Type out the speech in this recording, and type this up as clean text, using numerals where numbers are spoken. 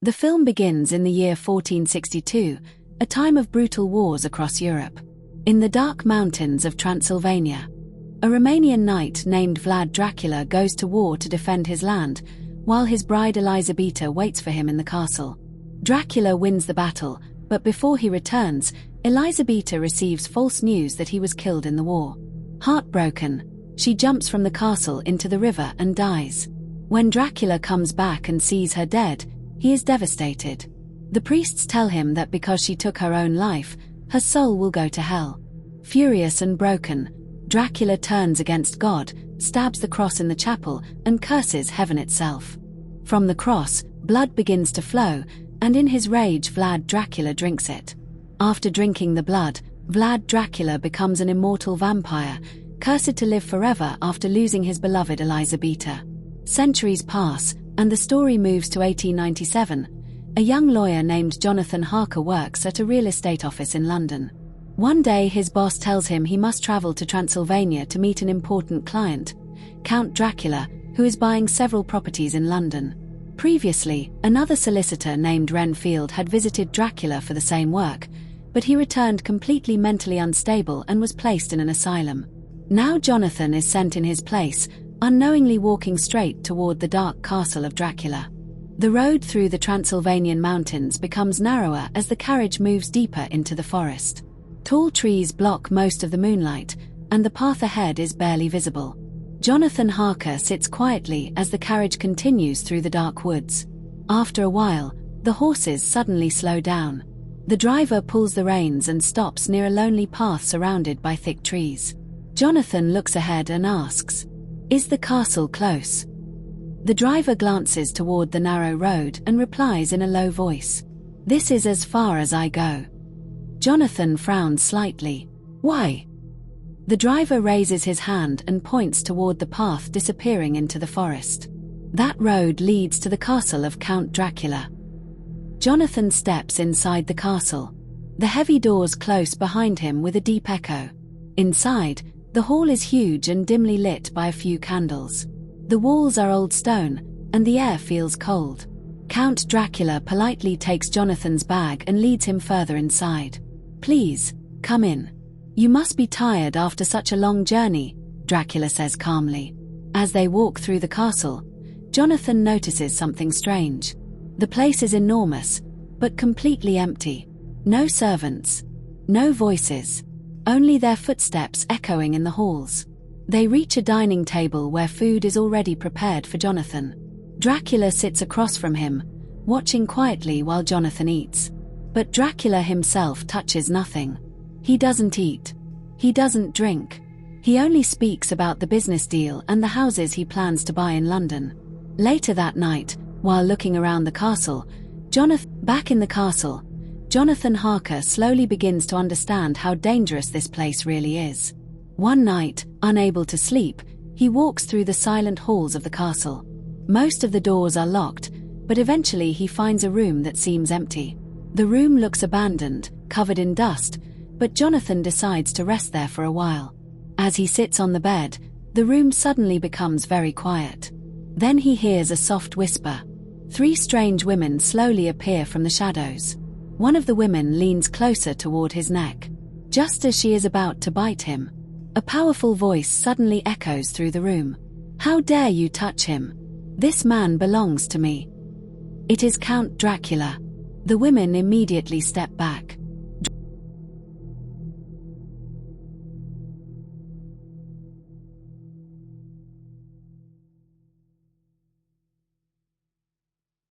The film begins in the year 1462, a time of brutal wars across Europe. In the dark mountains of Transylvania, a Romanian knight named Vlad Dracula goes to war to defend his land, while his bride Elizabeta waits for him in the castle. Dracula wins the battle, but before he returns, Elizabeta receives false news that he was killed in the war. Heartbroken, she jumps from the castle into the river and dies. When Dracula comes back and sees her dead, he is devastated. The priests tell him that because she took her own life, her soul will go to hell. Furious and broken, Dracula turns against God, stabs the cross in the chapel, and curses heaven itself. From the cross, blood begins to flow, and in his rage Vlad Dracula drinks it. After drinking the blood, Vlad Dracula becomes an immortal vampire, cursed to live forever after losing his beloved Elizabeta. Centuries pass, and the story moves to 1897. A young lawyer named Jonathan Harker works at a real estate office in London. One day his boss tells him he must travel to Transylvania to meet an important client, Count Dracula, who is buying several properties in London. Previously, another solicitor named Renfield had visited Dracula for the same work, but he returned completely mentally unstable and was placed in an asylum. Now Jonathan is sent in his place, unknowingly walking straight toward the dark castle of Dracula. The road through the Transylvanian mountains becomes narrower as the carriage moves deeper into the forest. Tall trees block most of the moonlight, and the path ahead is barely visible. Jonathan Harker sits quietly as the carriage continues through the dark woods. After a while, the horses suddenly slow down. The driver pulls the reins and stops near a lonely path surrounded by thick trees. Jonathan looks ahead and asks, "Is the castle close?" The driver glances toward the narrow road and replies in a low voice, "This is as far as I go." Jonathan frowns slightly. "Why?" The driver raises his hand and points toward the path disappearing into the forest. "That road leads to the castle of Count Dracula." Jonathan steps inside the castle. The heavy doors close behind him with a deep echo. Inside, the hall is huge and dimly lit by a few candles. The walls are old stone, and the air feels cold. Count Dracula politely takes Jonathan's bag and leads him further inside. "Please, come in. You must be tired after such a long journey," Dracula says calmly. As they walk through the castle, Jonathan notices something strange. The place is enormous, but completely empty. No servants, no voices, only their footsteps echoing in the halls. They reach a dining table where food is already prepared for Jonathan. Dracula sits across from him, watching quietly while Jonathan eats. But Dracula himself touches nothing. He doesn't eat. He doesn't drink. He only speaks about the business deal and the houses he plans to buy in London. Later that night, while looking around the castle, back in the castle, Jonathan Harker slowly begins to understand how dangerous this place really is. One night, unable to sleep, he walks through the silent halls of the castle. Most of the doors are locked, but eventually he finds a room that seems empty. The room looks abandoned, covered in dust, but Jonathan decides to rest there for a while. As he sits on the bed, the room suddenly becomes very quiet. Then he hears a soft whisper. 3 strange women slowly appear from the shadows. One of the women leans closer toward his neck. Just as she is about to bite him, a powerful voice suddenly echoes through the room. "How dare you touch him? This man belongs to me." It is Count Dracula. The women immediately step back.